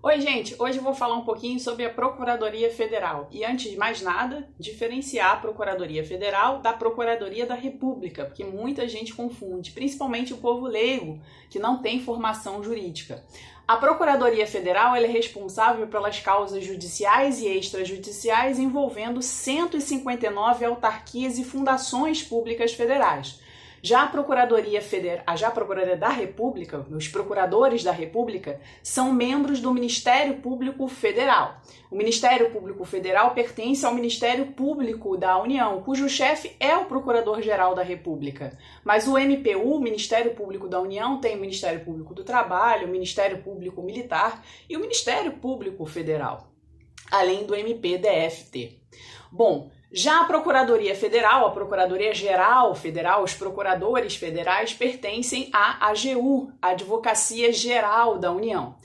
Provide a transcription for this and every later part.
Oi, gente! Hoje eu vou falar um pouquinho sobre a Procuradoria Federal. E antes de mais nada, diferenciar a Procuradoria Federal da Procuradoria da República, porque muita gente confunde, principalmente o povo leigo, que não tem formação jurídica. A Procuradoria Federal ela é responsável pelas causas judiciais e extrajudiciais envolvendo 159 autarquias e fundações públicas federais. Já a Procuradoria da República, os procuradores da República, são membros do Ministério Público Federal. O Ministério Público Federal pertence ao Ministério Público da União, cujo chefe é o Procurador-Geral da República. Mas o MPU, o Ministério Público da União, tem o Ministério Público do Trabalho, o Ministério Público Militar e o Ministério Público Federal, além do MPDFT. Bom, já a Procuradoria Federal, a Procuradoria-Geral Federal, os procuradores federais pertencem à AGU, Advocacia Geral da União.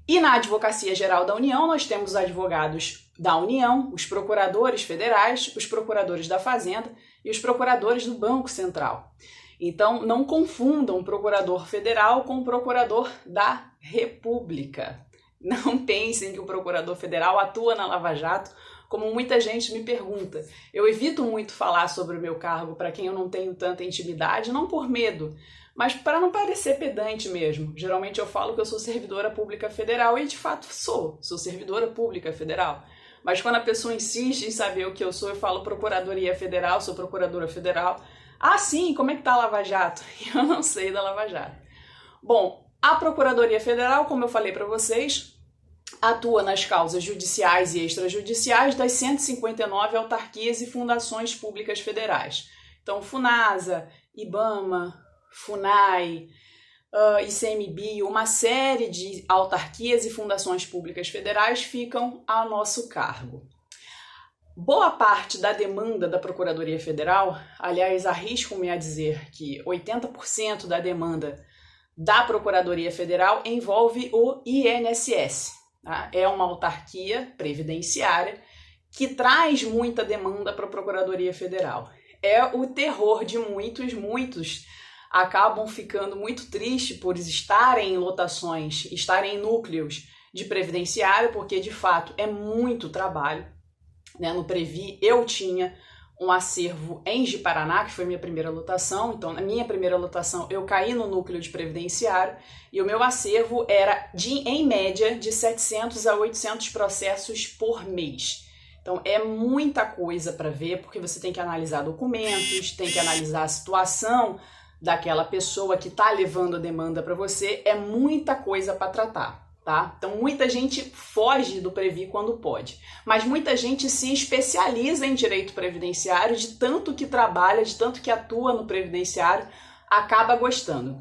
E na Advocacia Geral da União nós temos os advogados da União, os procuradores federais, os procuradores da Fazenda e os procuradores do Banco Central. Então não confundam o procurador federal com o procurador da República. Não pensem que o procurador federal atua na Lava Jato, como muita gente me pergunta. Eu evito muito falar sobre o meu cargo para quem eu não tenho tanta intimidade, não por medo, mas para não parecer pedante mesmo. Geralmente eu falo que eu sou servidora pública federal e de fato sou servidora pública federal. Mas quando a pessoa insiste em saber o que eu sou, eu falo Procuradoria Federal, sou procuradora federal. Ah, sim, como é que tá a Lava Jato? Eu não sei da Lava Jato. Bom, a Procuradoria Federal, como eu falei para vocês, atua nas causas judiciais e extrajudiciais das 159 autarquias e fundações públicas federais. Então, FUNASA, IBAMA, FUNAI, ICMBio, uma série de autarquias e fundações públicas federais ficam a nosso cargo. Boa parte da demanda da Procuradoria Federal, aliás, arrisco-me a dizer que 80% da demanda da Procuradoria Federal envolve o INSS. É uma autarquia previdenciária que traz muita demanda para a Procuradoria Federal. É o terror de muitos acabam ficando muito tristes por estarem em lotações, estarem em núcleos de previdenciário, porque de fato é muito trabalho. No Previ eu tinha um acervo em Ji-Paraná, que foi minha primeira lotação. Então, na minha primeira lotação, eu caí no núcleo de previdenciário e o meu acervo era, em média, de 700 a 800 processos por mês. Então, é muita coisa para ver, porque você tem que analisar documentos, tem que analisar a situação daquela pessoa que está levando a demanda para você. É muita coisa para tratar. Tá? Então muita gente foge do Previ quando pode, mas muita gente se especializa em direito previdenciário, de tanto que trabalha, de tanto que atua no previdenciário, acaba gostando.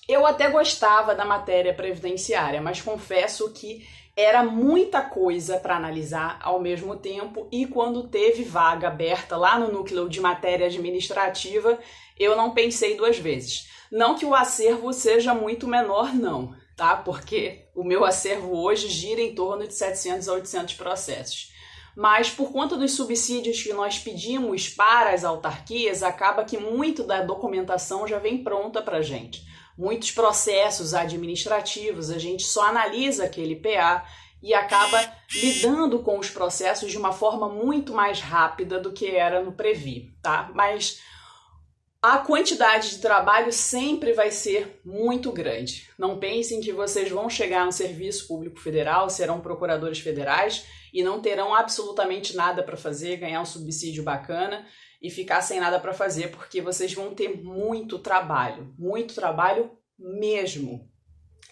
Eu até gostava da matéria previdenciária, mas confesso que era muita coisa para analisar ao mesmo tempo, e quando teve vaga aberta lá no núcleo de matéria administrativa, eu não pensei duas vezes. Não que o acervo seja muito menor, não. Tá? Porque o meu acervo hoje gira em torno de 700 a 800 processos. Mas por conta dos subsídios que nós pedimos para as autarquias, acaba que muito da documentação já vem pronta para a gente. Muitos processos administrativos, a gente só analisa aquele PA e acaba lidando com os processos de uma forma muito mais rápida do que era no Previ, tá? Mas a quantidade de trabalho sempre vai ser muito grande. Não pensem que vocês vão chegar no Serviço Público Federal, serão procuradores federais e não terão absolutamente nada para fazer, ganhar um subsídio bacana e ficar sem nada para fazer, porque vocês vão ter muito trabalho mesmo.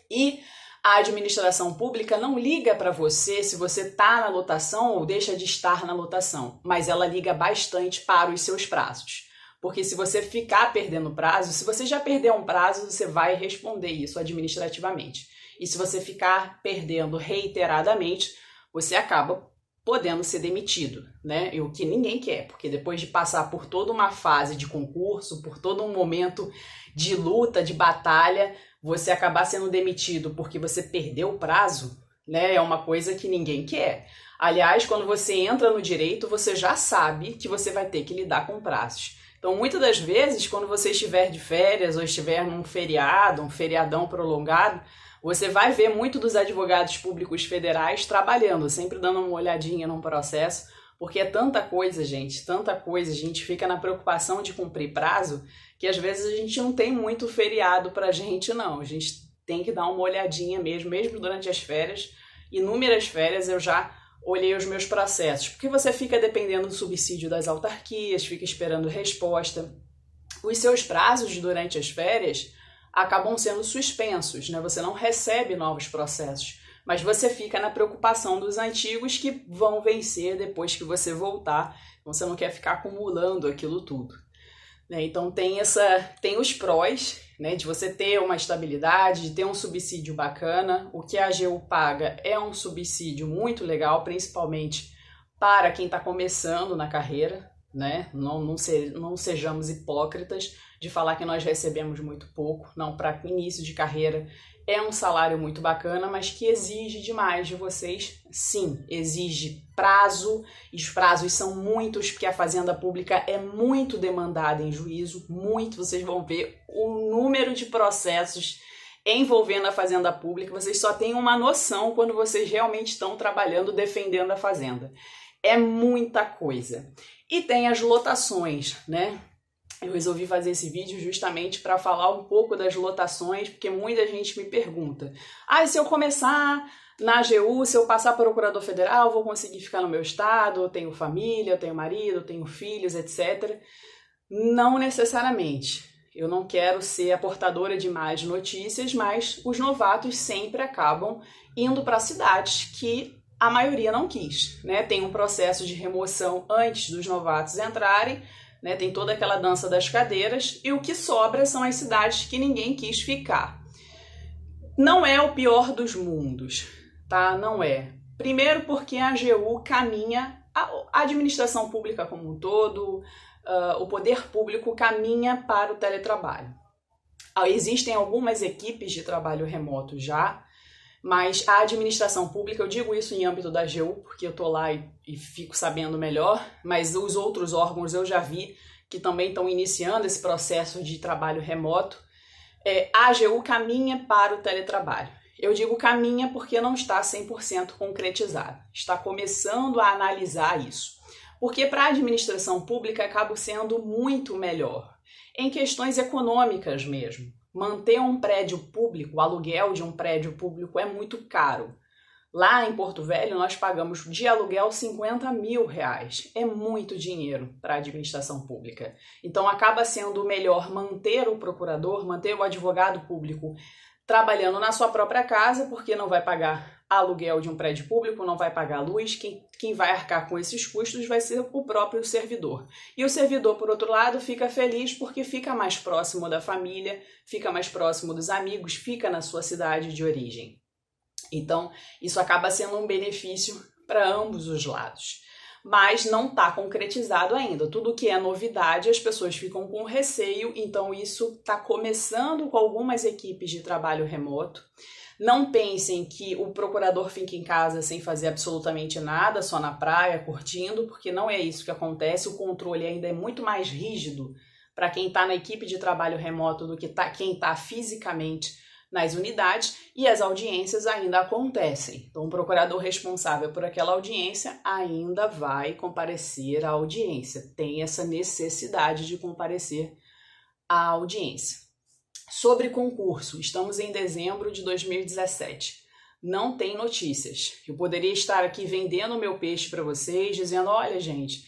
E a administração pública não liga para você se você está na lotação ou deixa de estar na lotação, mas ela liga bastante para os seus prazos. Porque se você ficar perdendo prazo, se você já perdeu um prazo, você vai responder isso administrativamente. E se você ficar perdendo reiteradamente, você acaba podendo ser demitido, né? E o que ninguém quer, porque depois de passar por toda uma fase de concurso, por todo um momento de luta, de batalha, você acabar sendo demitido porque você perdeu o prazo, né? É uma coisa que ninguém quer. Aliás, quando você entra no direito, você já sabe que você vai ter que lidar com prazos. Então, muitas das vezes, quando você estiver de férias ou estiver num feriado, um feriadão prolongado, você vai ver muito dos advogados públicos federais trabalhando, sempre dando uma olhadinha num processo, porque é tanta coisa, gente, tanta coisa, a gente fica na preocupação de cumprir prazo, que às vezes a gente não tem muito feriado pra gente, não. A gente tem que dar uma olhadinha mesmo durante as férias. Inúmeras férias eu já olhei os meus processos, porque você fica dependendo do subsídio das autarquias, fica esperando resposta. Os seus prazos durante as férias acabam sendo suspensos, né? Você não recebe novos processos, mas você fica na preocupação dos antigos que vão vencer depois que você voltar. Então você não quer ficar acumulando aquilo tudo, né? Então tem os prós, né, de você ter uma estabilidade, de ter um subsídio bacana. O que a AGU paga é um subsídio muito legal, principalmente para quem está começando na carreira, né? Não sejamos hipócritas de falar que nós recebemos muito pouco. Não, para início de carreira é um salário muito bacana, mas que exige demais de vocês. Sim, exige prazo, e os prazos são muitos, porque a Fazenda Pública é muito demandada em juízo, muito. Vocês vão ver o número de processos envolvendo a Fazenda Pública, vocês só têm uma noção quando vocês realmente estão trabalhando, defendendo a Fazenda. É muita coisa. E tem as lotações, né? Eu resolvi fazer esse vídeo justamente para falar um pouco das lotações, porque muita gente me pergunta: se eu começar na AGU, se eu passar para procurador federal, vou conseguir ficar no meu estado? Eu tenho família, eu tenho marido, eu tenho filhos, etc. Não necessariamente. Eu não quero ser a portadora de más notícias, mas os novatos sempre acabam indo para cidades que a maioria não quis, né? Tem um processo de remoção antes dos novatos entrarem, né? Tem toda aquela dança das cadeiras, e o que sobra são as cidades que ninguém quis ficar. Não é o pior dos mundos, tá? Não é. Primeiro porque a AGU caminha, a administração pública como um todo, o poder público caminha para o teletrabalho. Existem algumas equipes de trabalho remoto já, mas a administração pública, eu digo isso em âmbito da AGU, porque eu tô lá e fico sabendo melhor, mas os outros órgãos eu já vi que também estão iniciando esse processo de trabalho remoto. A AGU caminha para o teletrabalho. Eu digo caminha porque não está 100% concretizado. Está começando a analisar isso. Porque para a administração pública acaba sendo muito melhor, em questões econômicas mesmo. Manter um prédio público, o aluguel de um prédio público é muito caro. Lá em Porto Velho nós pagamos de aluguel R$50 mil. É muito dinheiro para a administração pública. Então acaba sendo melhor manter o procurador, manter o advogado público trabalhando na sua própria casa, porque não vai pagar aluguel de um prédio público, não vai pagar luz. Quem vai arcar com esses custos vai ser o próprio servidor. E o servidor, por outro lado, fica feliz porque fica mais próximo da família, fica mais próximo dos amigos, fica na sua cidade de origem. Então, isso acaba sendo um benefício para ambos os lados. Mas não está concretizado ainda. Tudo que é novidade, as pessoas ficam com receio, então isso está começando com algumas equipes de trabalho remoto. Não pensem que o procurador fica em casa sem fazer absolutamente nada, só na praia, curtindo, porque não é isso que acontece. O controle ainda é muito mais rígido para quem está na equipe de trabalho remoto do que quem está fisicamente nas unidades, e as audiências ainda acontecem. Então, o procurador responsável por aquela audiência ainda vai comparecer à audiência. Tem essa necessidade de comparecer à audiência. Sobre concurso, estamos em dezembro de 2017. Não tem notícias. Eu poderia estar aqui vendendo o meu peixe para vocês, dizendo: olha, gente,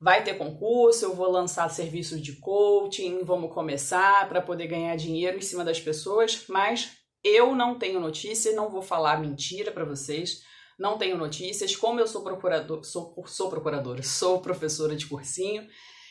vai ter concurso, eu vou lançar serviços de coaching, vamos começar para poder ganhar dinheiro em cima das pessoas, mas eu não tenho notícia, não vou falar mentira para vocês, não tenho notícias. Como eu sou sou professora de cursinho,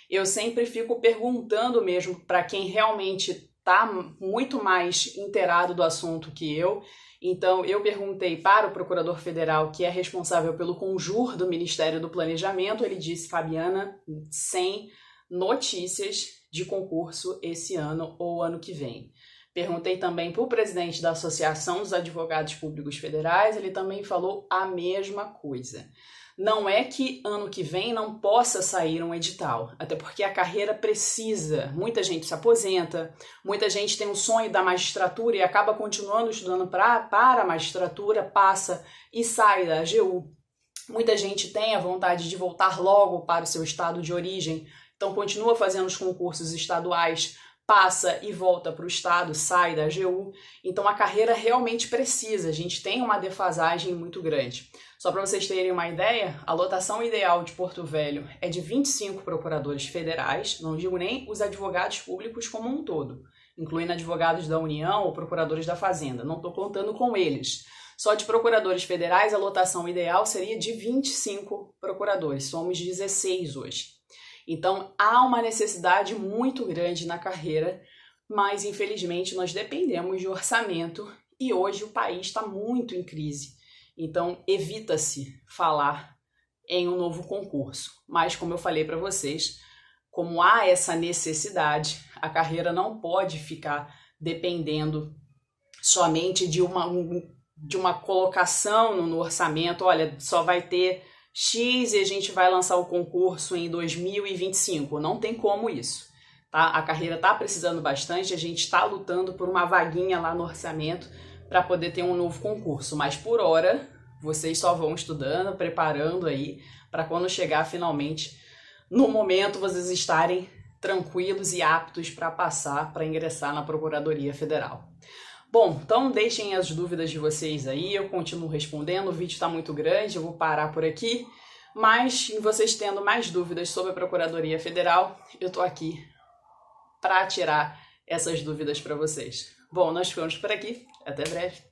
eu sempre fico perguntando mesmo para quem realmente está muito mais inteirado do assunto que eu. Então, eu perguntei para o procurador federal, que é responsável pelo Conjur do Ministério do Planejamento. Ele disse: Fabiana, sem notícias de concurso esse ano ou ano que vem. Perguntei também para o presidente da Associação dos Advogados Públicos Federais, ele também falou a mesma coisa. Não é que ano que vem não possa sair um edital, até porque a carreira precisa. Muita gente se aposenta, muita gente tem um sonho da magistratura e acaba continuando estudando para a magistratura, passa e sai da AGU. Muita gente tem a vontade de voltar logo para o seu estado de origem, então continua fazendo os concursos estaduais, passa e volta para o estado, sai da AGU. Então a carreira realmente precisa, a gente tem uma defasagem muito grande. Só para vocês terem uma ideia, a lotação ideal de Porto Velho é de 25 procuradores federais, não digo nem os advogados públicos como um todo, incluindo advogados da União ou procuradores da Fazenda, não estou contando com eles. Só de procuradores federais, a lotação ideal seria de 25 procuradores, somos 16 hoje. Então, há uma necessidade muito grande na carreira, mas infelizmente nós dependemos de orçamento e hoje o país está muito em crise. Então, evita-se falar em um novo concurso. Mas, como eu falei para vocês, como há essa necessidade, a carreira não pode ficar dependendo somente de uma colocação no orçamento. Olha, só vai ter X e a gente vai lançar o concurso em 2025. Não tem como isso, tá? A carreira está precisando bastante, a gente está lutando por uma vaguinha lá no orçamento para poder ter um novo concurso. Mas por hora, vocês só vão estudando, preparando aí, para quando chegar finalmente, no momento, vocês estarem tranquilos e aptos para passar, para ingressar na Procuradoria Federal. Bom, então deixem as dúvidas de vocês aí, eu continuo respondendo, o vídeo está muito grande, eu vou parar por aqui, mas vocês tendo mais dúvidas sobre a Procuradoria Federal, eu estou aqui para tirar essas dúvidas para vocês. Bom, nós ficamos por aqui, até breve.